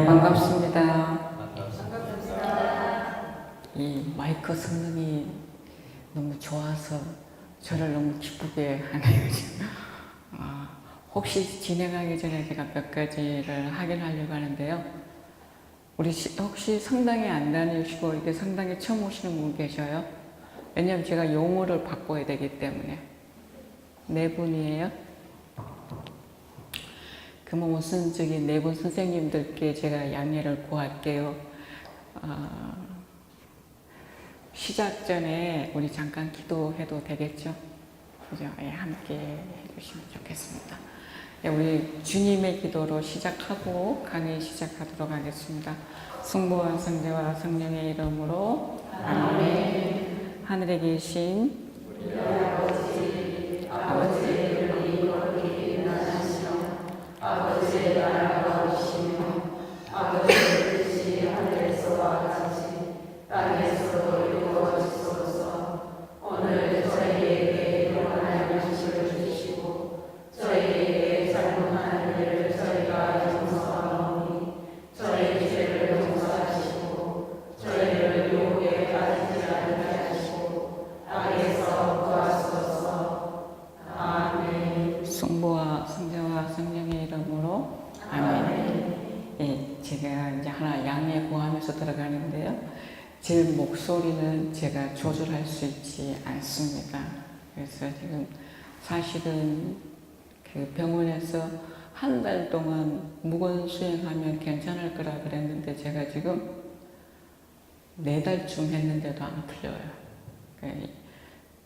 반갑습니다. 이 마이크 성능이 너무 좋아서 저를 너무 기쁘게 하네요. 혹시 진행하기 전에 제가 몇 가지를 확인하려고 하는데요. 우리 혹시 성당에 안 다니시고 이게 성당에 처음 오시는 분 계셔요? 왜냐면 제가 용어를 바꿔야 되기 때문에. 네 분이에요? 그러면 우선 저기 네 분 선생님들께 제가 양해를 구할게요. 시작 전에 우리 잠깐 기도해도 되겠죠? 그죠? 예, 함께 해주시면 좋겠습니다. 예, 우리 주님의 기도로 시작하고 강의 시작하도록 하겠습니다. 성부와 성자와 성령의 이름으로 아멘. 하늘에 계신 우리 아버지 이름이 거룩히 일어나시며 아버지의 나라가 오시며 아버지의 뜻이 하늘에서와 같이 땅에서도 이루어지소서. 오늘 저희에게 일용할 양식을 주시고 저희에게 잘못하는 일을 저희가 용서하오니 저희 죄를 용서하시고 저희를 유혹에 빠지지 않게 하시고 악에서 구하소서. 아멘. 성부와 성자와 성령의 이름으로 아멘. 예, 제가 이제 하나 양해 구하면서 들어가는데요. 제 목소리는 제가 조절할 수 있지 않습니다. 그래서 지금 사실은 그 병원에서 한 달 동안 무건 수행하면 괜찮을 거라 그랬는데 제가 지금 4달쯤 했는데도 안 풀려요. 그러니까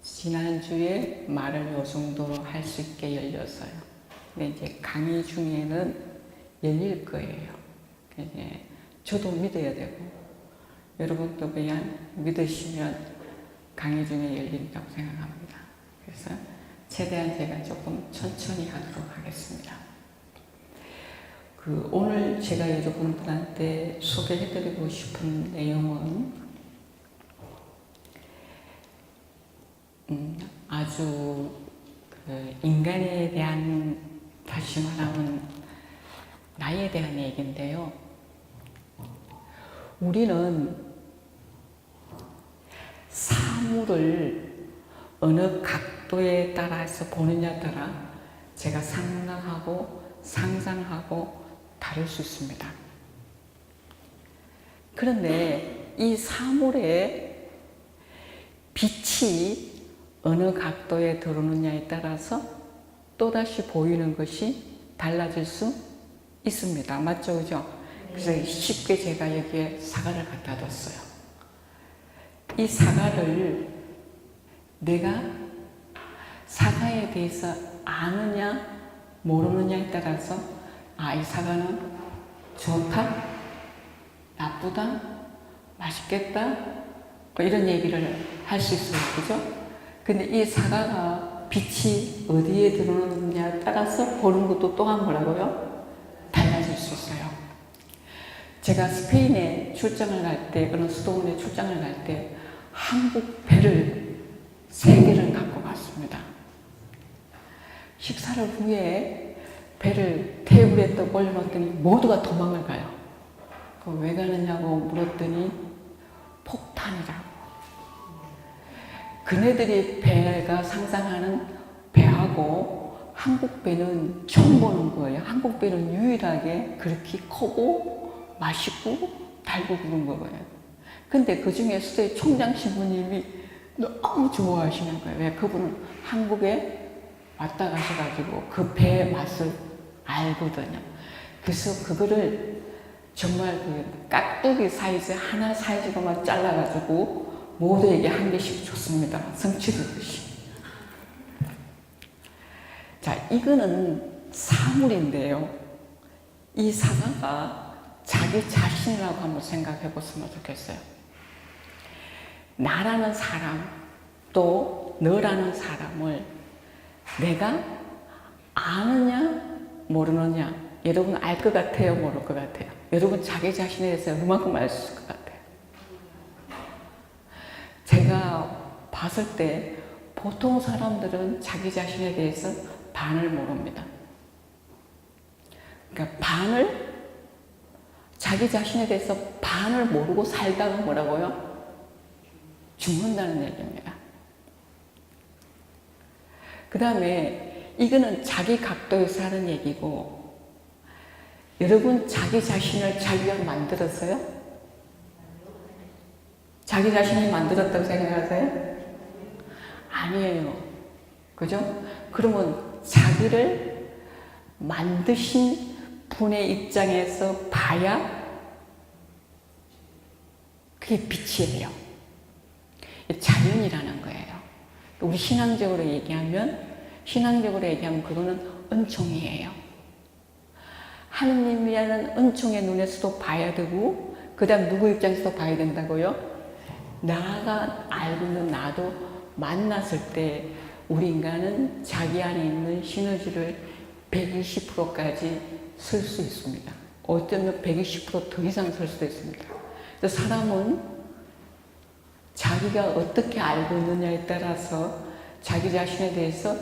지난주에 말을 요 정도로 할 수 있게 열렸어요. 근데 이제 강의 중에는 열릴 거예요. 이제 저도 믿어야 되고 여러분도 그냥 믿으시면 강의 중에 열린다고 생각합니다. 그래서 최대한 제가 조금 천천히 하도록 하겠습니다. 오늘 제가 여러분들한테 소개해드리고 싶은 내용은 아주 인간에 대한, 다시 말하면 나에 대한 얘기인데요. 우리는 사물을 어느 각도에 따라서 보느냐에 따라 제가 생각하고 상상하고 다를 수 있습니다. 그런데 이 사물의 빛이 어느 각도에 들어오느냐에 따라서 또다시 보이는 것이 달라질 수 있습니다. 맞죠? 그죠? 그래서 쉽게 제가 여기에 사과를 갖다 뒀어요. 이 사과를 내가 사과에 대해서 아느냐 모르느냐에 따라서 이 사과는 좋다, 나쁘다, 맛있겠다 뭐 이런 얘기를 할 수 있어요. 그죠? 근데 이 사과가 빛이 어디에 들어오느냐에 따라서 보는 것도 또한 뭐라고요? 달라질 수 있어요. 제가 스페인에 출장을 갈 때, 어느 수도원에 출장을 갈 때 한국 배를 3개를 갖고 갔습니다. 식사를 후에 배를 테이블에 딱 올려놓았더니 모두가 도망을 가요. 왜 가느냐고 물었더니 폭탄이라고. 그네들이 배가 상상하는 배하고 한국 배는 처음 보는 거예요. 한국 배는 유일하게 그렇게 크고 맛있고 달고 그런 거예요. 근데 그 중에 수도의 총장 신부님이 너무 좋아하시는 거예요. 왜? 그분은 한국에 왔다 가셔가지고 그 배의 맛을 알거든요. 그래서 그거를 정말 그 깍두기 사이즈 하나 사이즈로만 잘라가지고 모두에게 1개씩 줬습니다. 성취듯이. 자, 이거는 사물인데요. 이 사과가 자기 자신이라고 한번 생각해 보시면 좋겠어요. 나라는 사람, 또 너라는 사람을 내가 아느냐 모르느냐, 여러분 알 것 같아요, 모를 것 같아요? 여러분 자기 자신에 대해서 얼마큼 알 수 있을 것 같아요? 제가 봤을 때 보통 사람들은 자기 자신에 대해서 반을 모릅니다. 그러니까 반을 자기 자신에 대해서 반을 모르고 살다가 뭐라고요? 죽는다는 얘기입니다. 그 다음에 이거는 자기 각도에서 하는 얘기고, 여러분 자기 자신을 자기가 만들었어요? 자기 자신이 만들었다고 생각하세요? 아니에요. 그죠? 그러면 자기를 만드신 분의 입장에서 봐야 그게 빛이에요. 자연이라는 거예요. 우리 신앙적으로 얘기하면 그거는 은총이에요. 하느님이라는 은총의 눈에서도 봐야 되고, 그 다음 누구 입장에서도 봐야 된다고요? 나가 알고 있는 나도 만났을 때 우리 인간은 자기 안에 있는 시너지를 120%까지 쓸 수 있습니다. 어쩌면 120%더 이상 쓸 수도 있습니다. 그래서 사람은 자기가 어떻게 알고 있느냐에 따라서 자기 자신에 대해서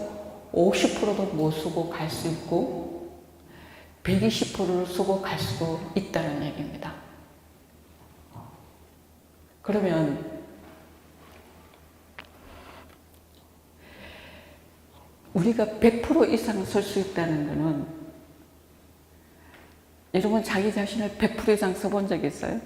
50%도 못 쓰고 갈 수 있고 120%를 쓰고 갈 수도 있다는 얘기입니다. 그러면 우리가 100% 이상 쓸 수 있다는 것은, 여러분 자기 자신을 100% 이상 써본 적 있어요?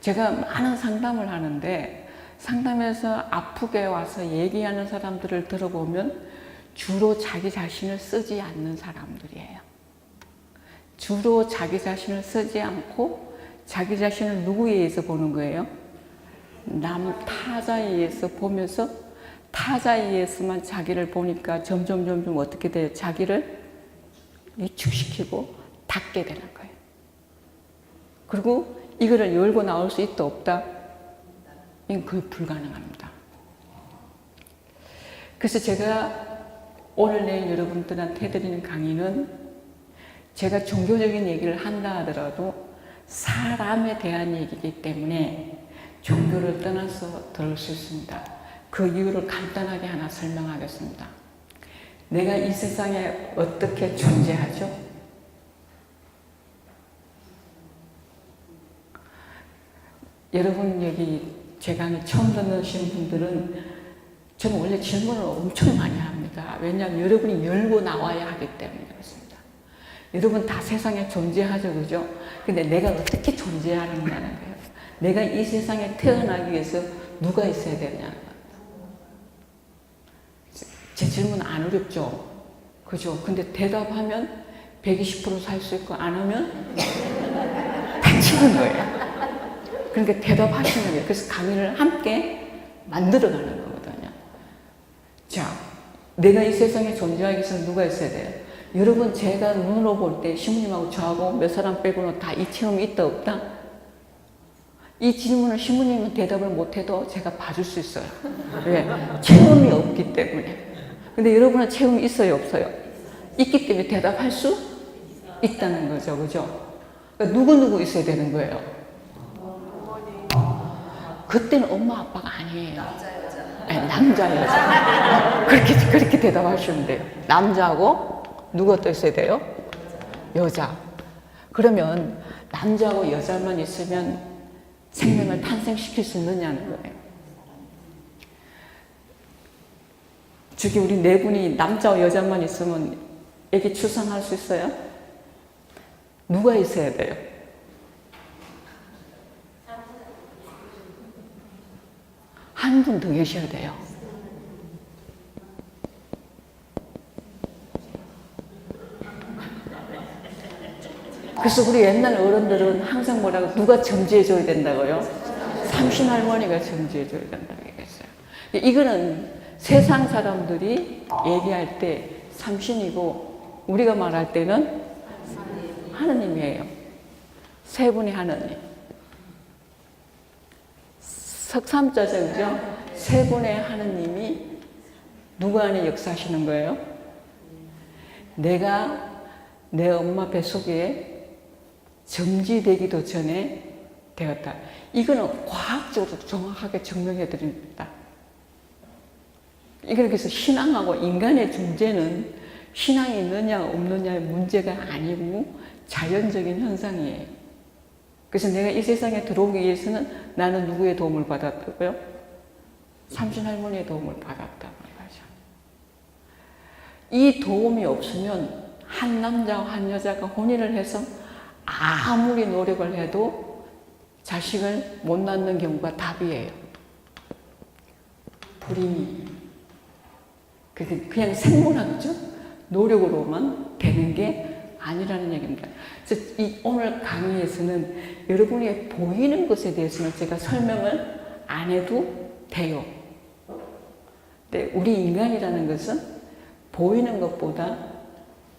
제가 많은 상담을 하는데 상담에서 아프게 와서 얘기하는 사람들을 들어보면 주로 자기 자신을 쓰지 않는 사람들이에요. 주로 자기 자신을 쓰지 않고 자기 자신을 누구에 의해서 보는 거예요? 타자에 의해서 보면서 타자에 의해서만 자기를 보니까 점점 어떻게 돼요? 자기를 위축시키고 닫게 되는 거예요. 그리고 이거를 열고 나올 수 있다 없다? 이건 거의 불가능합니다. 그래서 제가 오늘 내일 여러분들한테 해드리는 강의는 제가 종교적인 얘기를 한다 하더라도 사람에 대한 얘기이기 때문에 종교를 떠나서 들을 수 있습니다. 그 이유를 간단하게 하나 설명하겠습니다. 내가 이 세상에 어떻게 존재하죠? 여러분 여기 제 강의 처음 듣는 분들은 저는 원래 질문을 엄청 많이 합니다. 왜냐하면 여러분이 열고 나와야 하기 때문에 그렇습니다. 여러분 다 세상에 존재하죠, 그죠? 근데 내가 어떻게 존재하는 거냐는 거예요. 내가 이 세상에 태어나기 위해서 누가 있어야 되냐는 거예요. 제 질문 안 어렵죠? 그죠? 근데 대답하면 120% 살 수 있고 안 하면 다치는 거예요. 그러니까 대답하시는 거예요. 그래서 강의를 함께 만들어가는 거거든요. 자, 내가 이 세상에 존재하기 위해서 누가 있어야 돼요? 여러분 제가 눈으로 볼 때 신부님하고 저하고 몇 사람 빼고는 다 이 체험이 있다 없다? 이 질문을 신부님은 대답을 못해도 제가 봐줄 수 있어요. 왜? 체험이 없기 때문에. 근데 여러분은 체험이 있어요 없어요? 있기 때문에 대답할 수 있다는 거죠. 그죠? 그러니까 누구 있어야 되는 거예요? 그때는 엄마 아빠가 아니에요. 남자 여자. 네, 남자 여자. 그렇게 대답하시면 돼요. 남자하고 누가 또 있어야 돼요? 여자. 그러면 남자하고 여자만 있으면 생명을 탄생시킬 수 있느냐는 거예요. 저기 우리 네 분이 남자와 여자만 있으면 애기 출산할 수 있어요? 누가 있어야 돼요? 한 분 더 계셔야 돼요. 그래서 우리 옛날 어른들은 항상 뭐라고 누가 점지해줘야 된다고요? 삼신할머니가 점지해줘야 된다고 얘기했어요. 이거는 세상 사람들이 얘기할 때 삼신이고 우리가 말할 때는 하느님이에요. 세 분이 하느님. 석삼자죠, 그죠? 세 분의 하느님이 누구 안에 역사하시는 거예요? 내가 내 엄마 뱃속에 점지되기도 전에 되었다. 이거는 과학적으로 정확하게 증명해 드립니다. 이걸 그래서 신앙하고 인간의 존재는 신앙이 있느냐 없느냐의 문제가 아니고 자연적인 현상이에요. 그래서 내가 이 세상에 들어오기 위해서는 나는 누구의 도움을 받았다고요? 삼신할머니의 도움을 받았다는 거죠. 이 도움이 없으면 한 남자와 한 여자가 혼인을 해서 아무리 노력을 해도 자식을 못 낳는 경우가 답이에요. 불임이. 그냥 생물학적 노력으로만 되는 게 아니라는 얘기입니다. 그래서 오늘 강의에서는 여러분이 보이는 것에 대해서는 제가 설명을 안 해도 돼요. 근데 우리 인간이라는 것은 보이는 것보다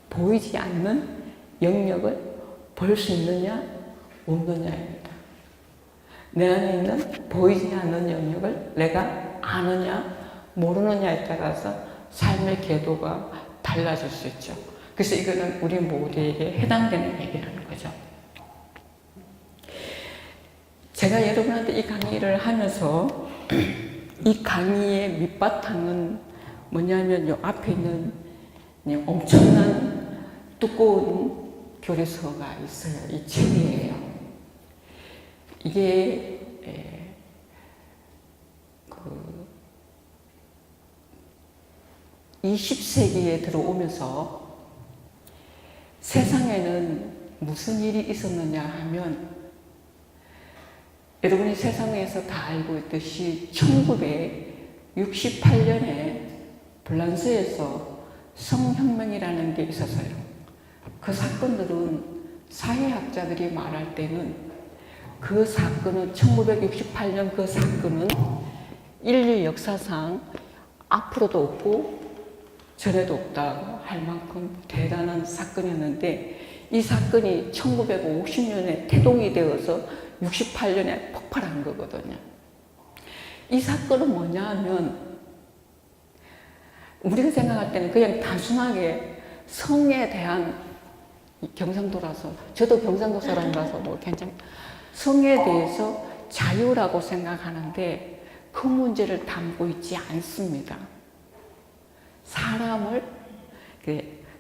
보이지 않는 영역을 볼 수 있느냐 없느냐입니다. 내 안에 있는 보이지 않는 영역을 내가 아느냐 모르느냐에 따라서 삶의 궤도가 달라질 수 있죠. 그래서 이거는 우리 모두에게 해당되는 얘기라는 거죠. 제가 여러분한테 이 강의를 하면서 이 강의의 밑바탕은 뭐냐면 요 앞에 있는 엄청난 두꺼운 교리서가 있어요. 이 책이에요. 이게 20세기에 들어오면서 세상에는 무슨 일이 있었느냐 하면 여러분이 세상에서 다 알고 있듯이 1968년에 프랑스에서 성혁명이라는 게 있었어요. 그 사건들은 사회학자들이 말할 때는 그 사건은 1968년 그 사건은 인류 역사상 앞으로도 없고 전에도 없다고 할 만큼 대단한 사건이었는데 이 사건이 1950년에 태동이 되어서 68년에 폭발한 거거든요. 이 사건은 뭐냐 하면 우리가 생각할 때는 그냥 단순하게 성에 대한 경상도라서 저도 경상도 사람이라서 뭐 괜찮아요. 성에 대해서 자유라고 생각하는데 그 문제를 담고 있지 않습니다. 사람을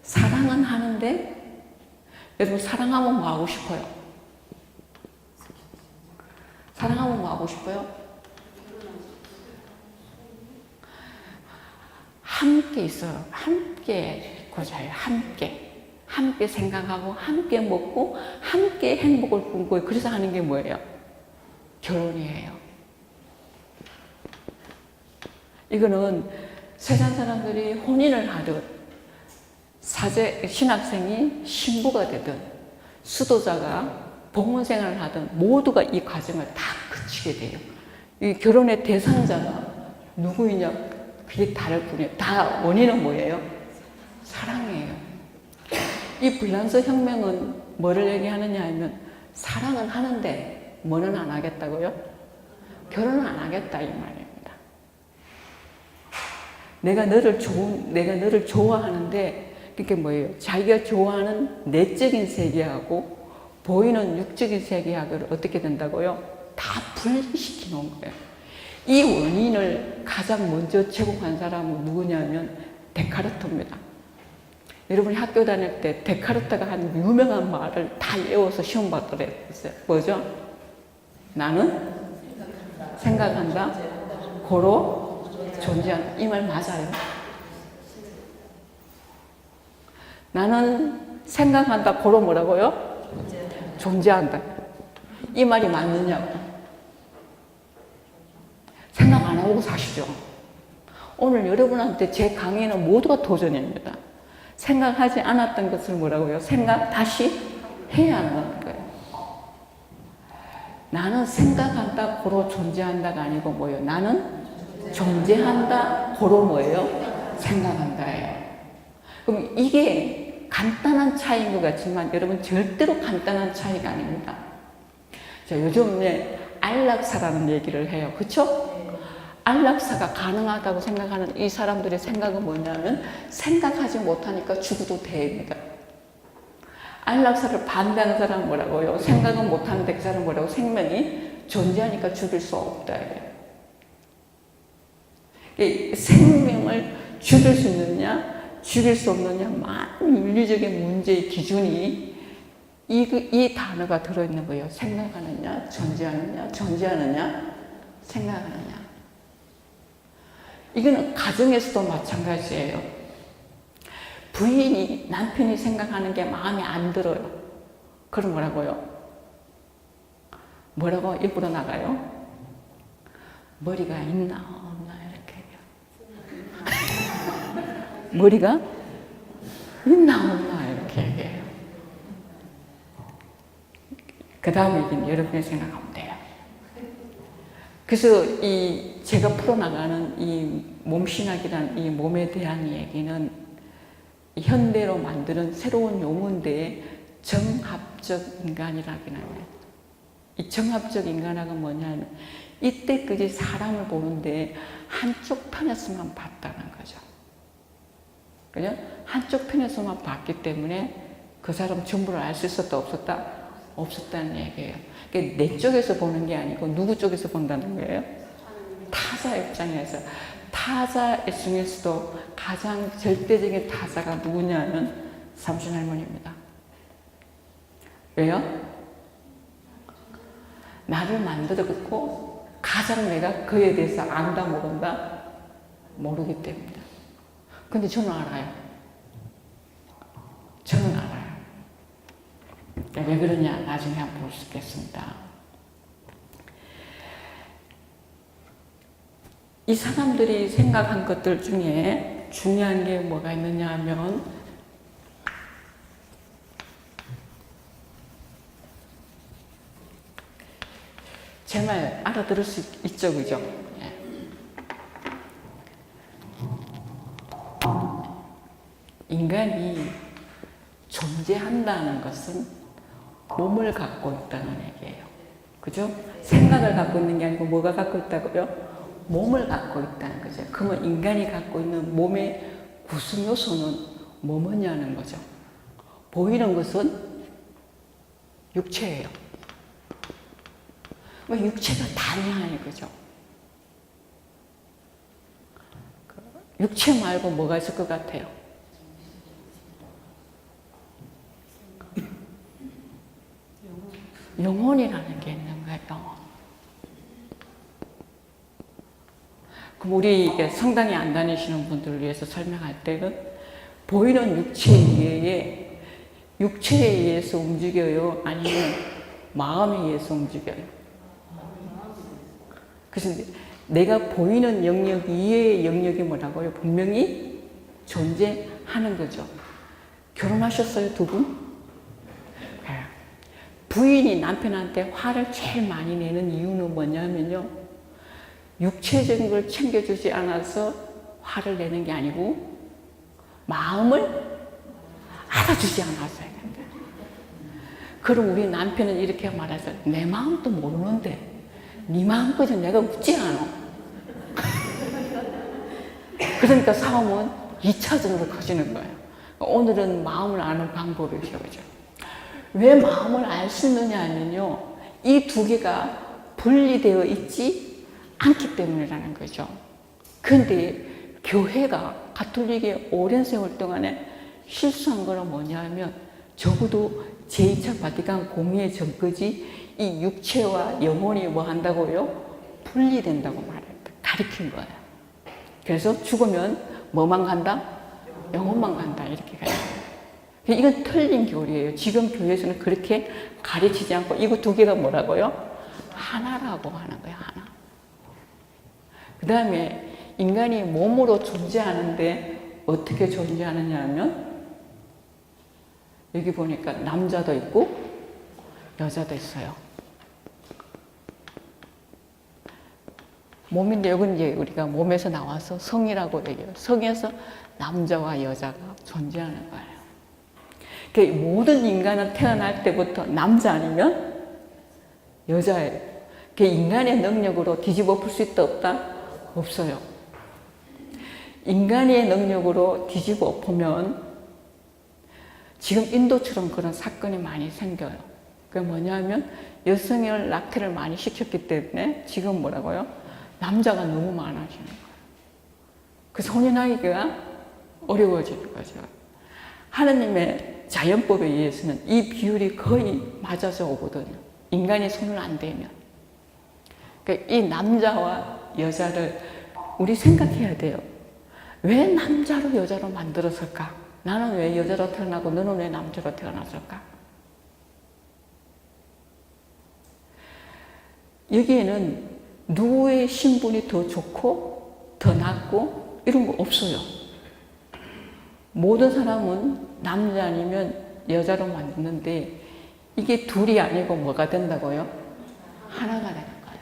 사랑은 하는데 여러분 사랑하면 뭐 하고 싶어요? 사랑하면 뭐 하고 싶어요? 함께 있어요. 함께 거자요. 함께 생각하고 함께 먹고 함께 행복을 꿈꾸고 그래서 하는 게 뭐예요? 결혼이에요. 이거는 세상 사람들이 혼인을 하든 신학생이 신부가 되든 수도자가 복문생활을 하든 모두가 이 과정을 다 거치게 돼요. 이 결혼의 대상자가 누구이냐? 그게 다를 뿐이에요. 다 원인은 뭐예요? 사랑이에요. 이 프랑스 혁명은 뭐를 얘기하느냐 하면 사랑은 하는데 뭐는 안 하겠다고요? 결혼은 안 하겠다 이 말입니다. 내가 너를 좋아하는데 그게 뭐예요? 자기가 좋아하는 내적인 세계하고 보이는 육적인 세계하고를 어떻게 된다고요? 다 분리시켜 놓은 거예요. 이 원인을 가장 먼저 제공한 사람은 누구냐면 데카르트입니다. 여러분이 학교 다닐 때 데카르트가 한 유명한 말을 다 외워서 시험 받더랬어요. 뭐죠? 나는 생각한다. 고로 존재한다. 이 말 맞아요. 나는 생각한다. 고로 뭐라고요? 존재한다. 이 말이 맞느냐고. 생각 안 하고 사시죠. 오늘 여러분한테 제 강의는 모두가 도전입니다. 생각하지 않았던 것을 뭐라고요? 생각 다시 해야 한다는 거예요. 나는 생각한다, 고로 존재한다가 아니고 뭐예요? 나는 존재한다, 고로 뭐예요? 생각한다예요. 그럼 이게 간단한 차이인 것 같지만 여러분 절대로 간단한 차이가 아닙니다. 자, 요즘에 안락사라는 얘기를 해요. 그쵸? 안락사가 가능하다고 생각하는 이 사람들의 생각은 뭐냐면 생각하지 못하니까 죽어도 됩니다. 안락사를 반대하는 사람은 뭐라고요? 생각은 못하는데 그 사람은 뭐라고? 생명이 존재하니까 죽일 수 없다. 생명을 죽일 수 있느냐 죽일 수 없느냐, 많은 윤리적인 문제의 기준이 이 단어가 들어있는 거예요. 생각하느냐, 존재하느냐, 존재하느냐, 생각하느냐. 이거는 가정에서도 마찬가지예요. 부인이 남편이 생각하는 게 마음에 안 들어요. 그럼 뭐라고요? 뭐라고 입으로 나가요? 머리가 있나 없나 이렇게 얘기해요. 머리가 있나 없나 이렇게 얘기해요. 그 다음에 이제 여러분이 생각하면 돼요. 그래서 제가 풀어나가는 이 몸신학이라는 이 몸에 대한 얘기는 현대로 만드는 새로운 용어인데 정합적 인간이라긴 합니다. 이 정합적 인간학은 뭐냐면 이때까지 사람을 보는데 한쪽 편에서만 봤다는 거죠. 그죠? 한쪽 편에서만 봤기 때문에 그 사람 전부를 알 수 있었다 없었다? 없었다는 얘기예요. 그러니까 내 쪽에서 보는 게 아니고 누구 쪽에서 본다는 거예요? 타자 입장에서. 타자 중에서도 가장 절대적인 타자가 누구냐면 삼신 할머니입니다. 왜요? 나를 만들었고 가장 내가 그에 대해서 안다 모른다? 모르기 때문이다. 근데 저는 알아요. 저는 알아요. 왜 그러냐 나중에 한번 볼 수 있겠습니다. 이 사람들이 생각한 것들 중에 중요한 게 뭐가 있느냐 하면 제 말 알아들을 수 있죠, 그죠? 예. 인간이 존재한다는 것은 몸을 갖고 있다는 얘기예요. 그죠? 생각을 갖고 있는 게 아니고 뭐가 갖고 있다고요? 몸을 갖고 있다는 거죠. 그러면 인간이 갖고 있는 몸의 구성 요소는 뭐냐는 거죠. 보이는 것은 육체예요. 육체가 다냐 이거죠. 육체 말고 뭐가 있을 것 같아요? 영혼이라는 게 있는 거예요. 영혼. 그럼 우리 성당에 안 다니시는 분들을 위해서 설명할 때는 보이는 육체에 의해서 움직여요? 아니면 마음에 의해서 움직여요? 그래서 내가 보이는 영역 이외의 영역이 뭐라고요? 분명히 존재하는 거죠. 결혼하셨어요, 두 분? 부인이 남편한테 화를 제일 많이 내는 이유는 뭐냐면요. 육체적인 걸 챙겨주지 않아서 화를 내는 게 아니고 마음을 알아주지 않았어요. 그럼 우리 남편은 이렇게 말해서 내 마음도 모르는데 네 마음까지 내가 묻지 않아. 그러니까 싸움은 2차적으로 커지는 거예요. 오늘은 마음을 아는 방법이죠. 그죠? 왜 마음을 알 수 있느냐 하면요. 이 두 개가 분리되어 있지 않기 때문이라는 거죠. 그런데 교회가 가톨릭의 오랜 세월 동안에 실수한 거는 뭐냐 하면 적어도 제2차 바티칸 공의회 전까지 이 육체와 영혼이 뭐 한다고요? 분리된다고 말했다. 가르친 거예요. 그래서 죽으면 뭐만 간다? 영혼만 간다. 이렇게 가르쳐요. 이건 틀린 교리예요. 지금 교회에서는 그렇게 가르치지 않고 이거 두 개가 뭐라고요? 하나라고 하는 거예요. 하나. 그 다음에 인간이 몸으로 존재하는데 어떻게 존재하느냐 하면 여기 보니까 남자도 있고 여자도 있어요. 몸인데 여기는 이제 우리가 몸에서 나와서 성이라고 얘기해요. 성에서 남자와 여자가 존재하는 거예요. 그러니까 모든 인간은 태어날 때부터 남자 아니면 여자예요. 그러니까 인간의 능력으로 뒤집어 풀 수 있다 없다? 없어요. 인간의 능력으로 뒤집어 엎으면 지금 인도처럼 그런 사건이 많이 생겨요. 그게 뭐냐면 여성을 낙태를 많이 시켰기 때문에 지금 뭐라고요? 남자가 너무 많아지는 거예요. 그래서 혼인하기가 어려워지는 거죠. 하나님의 자연법에 의해서는 이 비율이 거의 맞아서 오거든요. 인간이 손을 안 대면. 그러니까 이 남자와 여자를 우리 생각해야 돼요. 왜 남자로 여자로 만들었을까? 나는 왜 여자로 태어나고 너는 왜 남자로 태어났을까? 여기에는 누구의 신분이 더 좋고 더 낫고 이런 거 없어요. 모든 사람은 남자 아니면 여자로 만드는데 이게 둘이 아니고 뭐가 된다고요? 하나가 되는 거예요.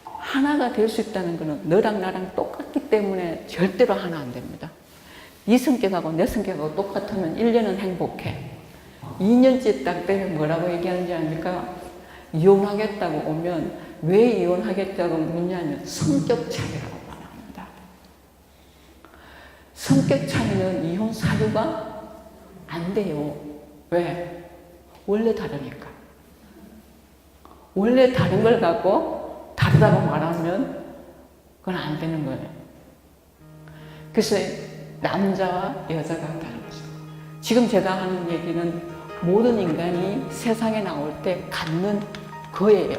하나가 될 수 있다는 것은 너랑 나랑 똑같기 때문에 절대로 하나 안 됩니다. 네 성격하고 내 성격하고 똑같으면 1년은 행복해. 2년째 딱 되면 뭐라고 얘기하는지 아닙니까? 이혼하겠다고 오면 왜 이혼하겠다고 묻냐면 성격 차이라고 말합니다. 성격 차이는 이혼 사유가 안 돼요. 왜? 원래 다르니까. 원래 다른 걸 갖고 다르다고 말하면 그건 안 되는 거예요. 그래서 남자와 여자가 다른 거죠. 지금 제가 하는 얘기는 모든 인간이 세상에 나올 때 갖는 거예요.